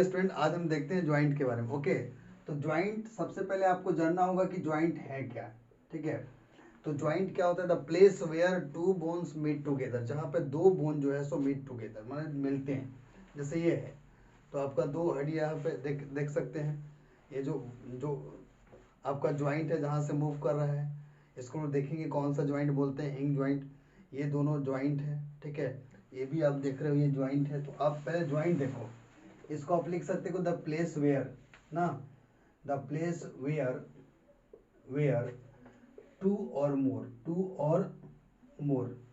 Student, आज हम देखते हैं ज्वाइंट के बारे में। ओके, तो ज्वाइंट सबसे पहले आपको जानना होगा कि ज्वाइंट है क्या। ठीक है, तो ज्वाइंट क्या होता है? The place where two bones meet together, जहाँ पे दो बोन जो है सो मीट टुगेदर माने मिलते हैं। जैसे ये है, तो आपका दो हड्डी यहाँ पे देख देख सकते हैं। ये जो जो आपका ज्वाइंट है जहाँ से मूव कर रहा है, इसको हम देखेंगे कौन सा ज्वाइंट बोलते हैं, हिंग ज्वाइंट। ये दोनों ज्वाइंट है। ठीक है, ये भी आप देख रहे हो ये ज्वाइंट है। तो आप पहले ज्वाइंट देखो, इसको आप लिख सकते हो द प्लेस वेयर ना, the place where two or more,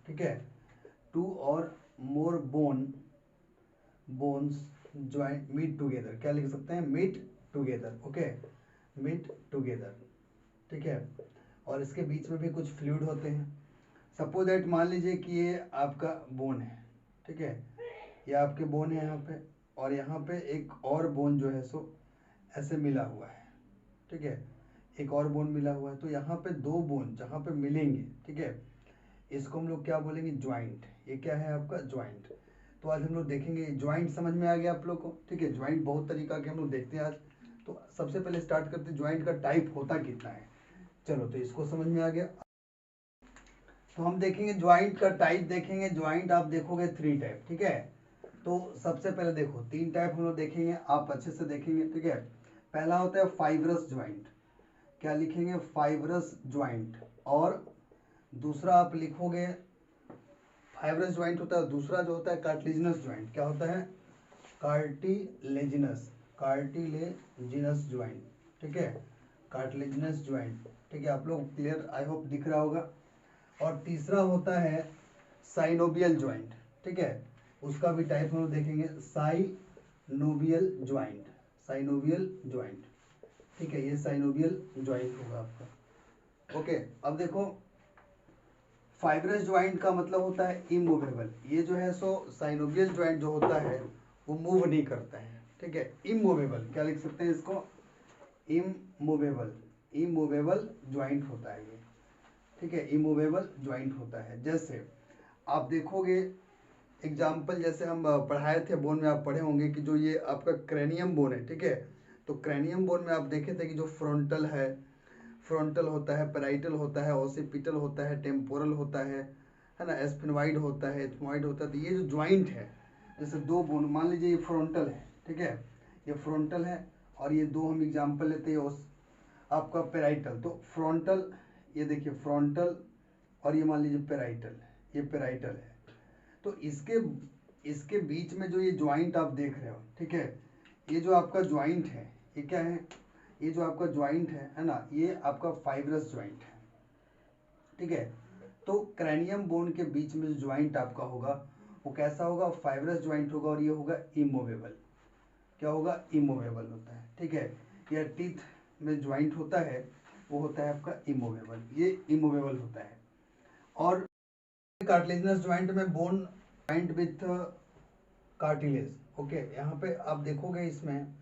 ठीक है, two or more bones joint meet together. क्या लिख सकते हैं? Meet together. Okay, meet together. ठीक है, और इसके बीच में भी कुछ फ्लूइड होते हैं। सपोज दैट, मान लीजिए कि ये आपका बोन है। ठीक है, ये आपके बोन है यहाँ पे, और यहाँ पे एक और बोन जो है सो ऐसे मिला हुआ है। ठीक है, एक और बोन मिला हुआ है। तो यहाँ पे दो बोन जहाँ पे मिलेंगे, ठीक है, इसको हम लोग क्या बोलेंगे? ज्वाइंट। ये क्या है आपका? ज्वाइंट। तो आज हम लोग देखेंगे ज्वाइंट। समझ में आ गया आप लोग को? ठीक है, ज्वाइंट बहुत तरीका के हम लोग देखते हैं आज। तो सबसे पहले स्टार्ट करते हैं ज्वाइंट का टाइप होता कितना है। चलो, तो इसको समझ में आ गया। तो हम देखेंगे ज्वाइंट का टाइप देखेंगे। ज्वाइंट आप देखोगे 3 टाइप। ठीक है, तो सबसे पहले देखो 3 टाइप हम लोग देखेंगे, आप अच्छे से देखेंगे। ठीक है, पहला होता है फाइब्रस ज्वाइंट। क्या लिखेंगे? Fibrous joint. और दूसरा आप लिखोगे, फाइब्रस ज्वाइंट होता है। दूसरा जो होता है कार्टिलेजिनस ज्वाइंट। क्या होता है? Cartilaginous joint. ठीक है, कार्टिलेजिनस ज्वाइंट। ठीक है, आप लोग क्लियर आई होप दिख रहा होगा। और तीसरा होता है साइनोवियल ज्वाइंट। ठीक है, उसका भी टाइप हम लोग देखेंगे, साइनोवियल ज्वाइंट। Synovial joint. ठीक है, ये साइनोवियल ज्वाइंट होगा आपका। ओके, अब देखो, फाइब्रस ज्वाइंट का मतलब होता है इमूवेबल। ये जो है सो साइनोवियल ज्वाइंट जो होता है वो मूव नहीं करता है। ठीक है, इमूवेबल। क्या लिख सकते हैं इसको? इमूवेबल। इमूवेबल ज्वाइंट होता है ये। ठीक है, इमूवेबल ज्वाइंट होता है। जैसे आप देखोगे एग्जाम्पल, जैसे हम पढ़ाए थे बोन में, आप पढ़े होंगे कि जो ये आपका क्रेनियम बोन है। ठीक है, तो क्रेनियम बोन में आप देखे थे कि जो फ्रंटल होता है, पेराइटल होता है, ओसिपिटल होता है, टेम्पोरल होता है ना, एस्फेनॉइड होता है, एथमॉइड होता है। तो ये जो ज्वाइंट है, जैसे दो बोन, मान लीजिए ये फ्रंटल है। ठीक है, ये फ्रंटल है, और ये दो हम एग्जाम्पल लेते हैं उस आपका पेराइटल। तो फ्रंटल, ये देखिए फ्रंटल, और ये मान लीजिए पेराइटल, ये पेराइटल है। तो इसके बीच में जो ये ज्वाइंट आप देख रहे हो, ठीक है, ये जो आपका ज्वाइंट है, ये क्या है? ये जो आपका ज्वाइंट है ना, ये आपका फाइब्रस ज्वाइंट है। ठीक है, तो क्रैनियम बोन के बीच में जो ज्वाइंट आपका होगा वो कैसा होगा? फाइब्रस ज्वाइंट होगा, और ये होगा इमूवेबल। क्या होगा? इमूवेबल होता है। ठीक है, या टीथ में ज्वाइंट होता है वो होता है आपका इमूवेबल, ये इमूवेबल होता है। और कार्टिलेजिनस ज्वाइंट में bone joint with cartilage. Okay, यहाँ पे आप देखोगे इसमें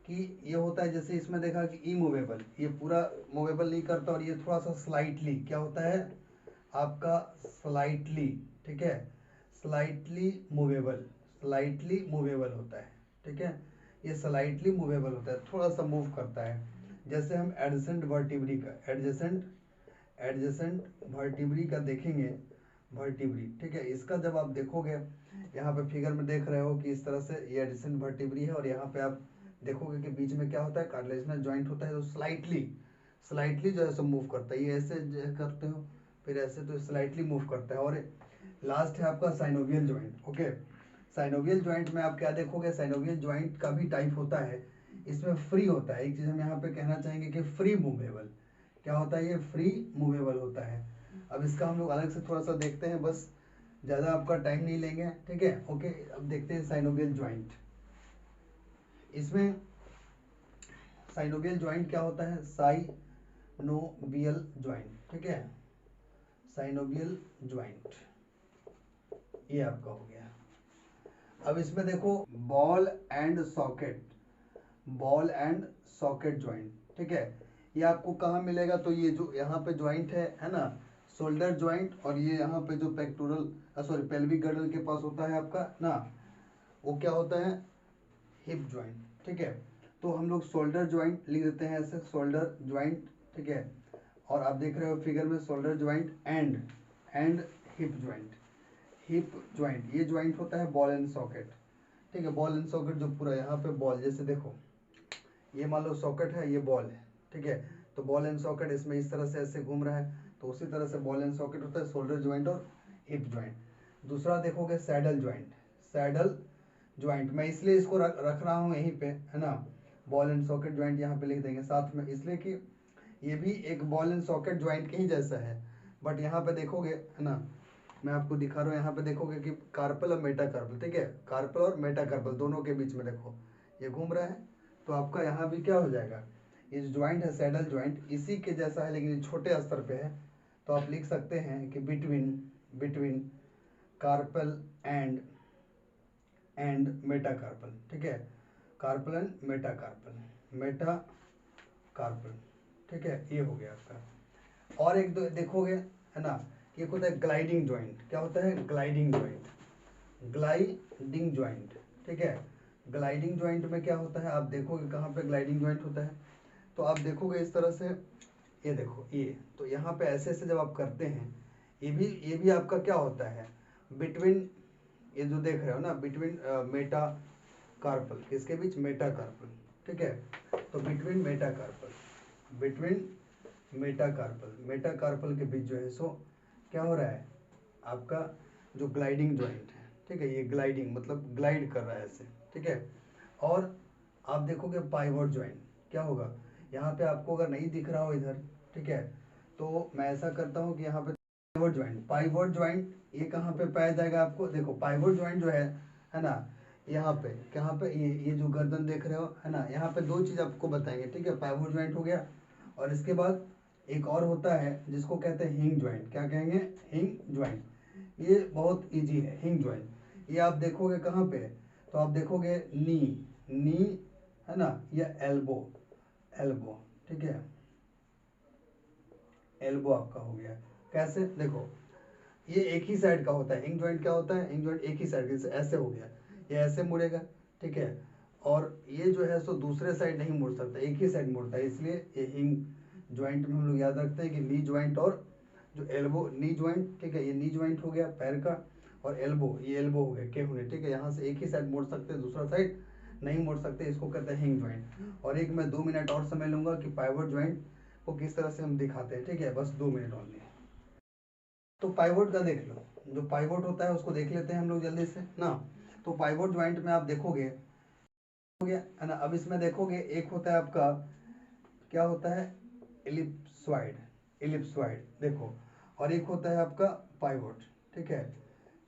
कि ये होता है, जैसे इसमें देखा कि इमूवेबल, ये पूरा मूवेबल नहीं करता, और ये थोड़ा सा स्लाइटली क्या होता है आपका? स्लाइटली। ठीक है, स्लाइटली मूवेबल, स्लाइटली मूवेबल होता है। ठीक है, ये स्लाइटली मूवेबल होता है, थोड़ा सा मूव करता है। जैसे हम एडजेसेंट वर्टिब्री का एडजेसेंट वर्टिब्री का देखेंगे, वर्टिब्री। ठीक है, इसका जब आप देखोगे, यहाँ पे फिगर में देख रहे हो कि इस तरह से ये एडजेसेंट वर्टिब्री है, और यहाँ पे आप देखोगे कि बीच में क्या होता है? कार्टिलेजिनस जॉइंट होता है, जो स्लाइटली जो है सो मूव करता है। ये ऐसे जो करते हो, फिर ऐसे, तो स्लाइटली मूव करता है। और लास्ट है आपका synovial joint. Okay, synovial joint में आप क्या देखोगे? साइनोवियल जॉइंट का भी टाइप होता है, इसमें फ्री होता है। एक चीज हम यहाँ पे कहना चाहेंगे कि फ्री मूवेबल। क्या होता है? ये फ्री मूवेबल होता है। अब इसका हम लोग अलग से थोड़ा सा देखते हैं, बस ज़्यादा आपका टाइम नहीं लेंगे। ठीक है, ओके, अब देखते हैं साइनोवियल ज्वाइंट। इसमें साइनोवियल ज्वाइंट क्या होता है? Synovial joint. ठीक है, साइनोवियल ज्वाइंट ये आपका हो गया। अब इसमें देखो बॉल एंड सॉकेट ज्वाइंट। ठीक है, ये आपको कहाँ मिलेगा? तो ये जो यहाँ पे ज्वाइंट है ना, शोल्डर ज्वाइंट, और ये यहाँ पे जो पेक्टोरल सॉरी पेल्विक गर्डल के पास होता है आपका ना, वो क्या होता है? हिप ज्वाइंट, ठीक है। तो हम लोग शोल्डर ज्वाइंट लिख देते हैं ऐसे, शोल्डर ज्वाइंट, ठीक है। और आप देख रहे हो फिगर में shoulder joint and hip joint. Hip joint ये ज्वाइंट होता है बॉल एंड सॉकेट, ठीक है। बॉल एंड सॉकेट जो पूरा यहाँ पे बॉल, जैसे देखो ये मान लो सॉकेट है, ये बॉल है, ठीक है। तो बॉल एंड सॉकेट इसमें इस तरह से ऐसे घूम रहा है, तो उसी तरह से बॉल एंड सॉकेट होता है शोल्डर ज्वाइंट और हिप ज्वाइंट। दूसरा देखोगे सैडल ज्वाइंट, सैडल ज्वाइंट मैं इसलिए इसको रख रहा हूँ यहीं पे, है ना। बॉल एंड सॉकेट ज्वाइंट यहाँ पे लिख देंगे साथ में, इसलिए कि ये भी एक बॉल एंड सॉकेट ज्वाइंट के ही जैसा है। बट यहाँ पे देखोगे, है ना, मैं आपको दिखा रहा हूँ, यहाँ पे देखोगे कि कार्पल और मेटाकार्पल, ठीक है। कार्पल और मेटाकार्पल दोनों के बीच में देखो ये घूम रहा है, तो आपका यहाँ भी क्या हो जाएगा, ये जो ज्वाइंट है सैडल ज्वाइंट इसी के जैसा है, लेकिन छोटे स्तर पे है। तो आप लिख सकते हैं कि बिटवीन कार्पल एंड मेटाकार्पल, ठीक है। कार्पल एंड मेटाकार्पल, ठीक है। ये हो गया आपका। और एक दो देखोगे, है ना, ये होता है ग्लाइडिंग ज्वाइंट। क्या होता है, ग्लाइडिंग ज्वाइंट, ठीक है। ग्लाइडिंग ज्वाइंट में क्या होता है, आप देखोगे कहाँ पे ग्लाइडिंग ज्वाइंट होता है, तो आप देखोगे इस तरह से, ये देखो ये, तो यहाँ पे ऐसे ऐसे जब आप करते हैं, ये भी आपका क्या होता है, बिटवीन, ये जो देख रहे हो ना, बिटवीन मेटा कार्पल, किसके बीच, मेटाकार्पल, ठीक है। तो बिटवीन मेटाकार्पल के बीच जो है सो क्या हो रहा है, आपका जो ग्लाइडिंग ज्वाइंट है, ठीक है। ये ग्लाइडिंग मतलब ग्लाइड कर रहा है ऐसे, ठीक है। और आप देखोगे पाइवोट ज्वाइंट, क्या होगा, यहाँ पे आपको अगर नहीं दिख रहा हो इधर, ठीक है, तो मैं ऐसा करता हूँ कि यहाँ पे पाइवोट ज्वाइंट ये कहाँ पे पाया जाएगा आपको, देखो पाइवोट ज्वाइंट जो है ना, यहाँ पे कहाँ पे, ये जो गर्दन देख रहे हो, है ना, यहाँ पे दो चीज आपको बताएंगे, ठीक है। पाइवोट ज्वाइंट हो गया, और इसके बाद एक और होता है जिसको कहते हैं हिंग ज्वाइंट। क्या कहेंगे, हिंग ज्वाइंट। ये बहुत इजी है हिंग ज्वाइंट। ये आप देखोगे कहाँ पे, तो आप देखोगे नी, है ना, या एल्बो, ठीक है। एल्बो आपका हो गया। कैसे, देखो ये एक ही साइड का होता है हिंग ज्वाइंट। क्या होता है हिंग ज्वाइंट, एक ही साइड, जैसे ऐसे हो गया, ये ऐसे मुड़ेगा, ठीक है। और ये जो है सो दूसरे साइड नहीं मुड़ सकता, एक ही साइड मुड़ता है, इसलिए ये हिंग ज्वाइंट में हम लोग याद रखते हैं कि नी ज्वाइंट और जो एल्बो, नी ज्वाइंट, ठीक है, ये नी ज्वाइंट हो गया पैर का, और एल्बो, ये एल्बो हो गया केहूने, ठीक है। यहाँ से एक ही साइड मोड़ सकते हैं, दूसरा साइड नहीं मोड़ सकते, इसको कहते हैं हिंग ज्वाइंट। और एक मैं 2 मिनट और समय लूंगा कि पाइवोट ज्वाइंट को किस तरह से हम दिखाते हैं, ठीक है, बस 2 मिनट ओनली। तो पाइवोट का देख लो, जो पाइवोट होता है उसको देख लेते हैं हम लोग जल्दी से ना। तो पाइवोट ज्वाइंट में आप देखोगे, हो गया, है ना। अब इसमें देखोगे एक होता है आपका, क्या होता है, इलिप्सॉइड देखो, और एक होता है आपका पाइवोट, ठीक है,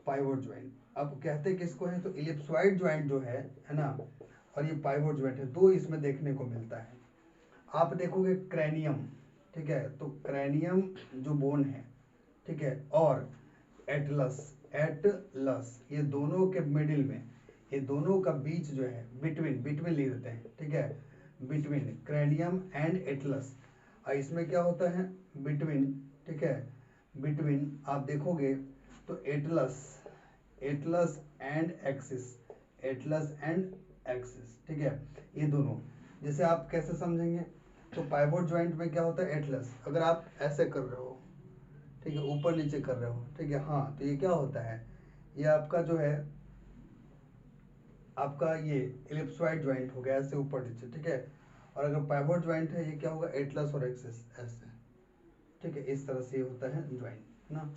पाइवोट ज्वाइंट। अब कहते किसको है, तो इलिप्सॉइड ज्वाइंट जो है ना, और ये पाइवोट ज्वाइंट है, दो इसमें देखने को मिलता है। आप देखोगे क्रैनियम, ठीक है, तो क्रैनियम जो बोन है, ठीक है, और एटलस ये दोनों के मिडिल में, ये दोनों का बीच जो है, बिटवीन लिख देते हैं, ठीक है। बिटवीन क्रैनियम एंड एटलस, और इसमें क्या होता है, बिटवीन, ठीक है, बिटवीन आप देखोगे तो एटलस एंड एक्सिस, ठीक है। ये दोनों, जैसे आप कैसे समझेंगे, तो पाइवोट ज्वाइंट में क्या होता है, एटलस, अगर आप ऐसे कर रहे हो, ठीक है, ऊपर नीचे कर रहे हो, ठीक है, हाँ, तो ये क्या होता है, ये आपका जो है, आपका ये इलिप्सॉइड ज्वाइंट हो गया, ऐसे ऊपर नीचे, ठीक है। और अगर पाइवोट ज्वाइंट है, ये क्या होगा, एटलस और एक्सिस ऐसे, ठीक है, इस तरह से ये होता है ज्वाइंट ना।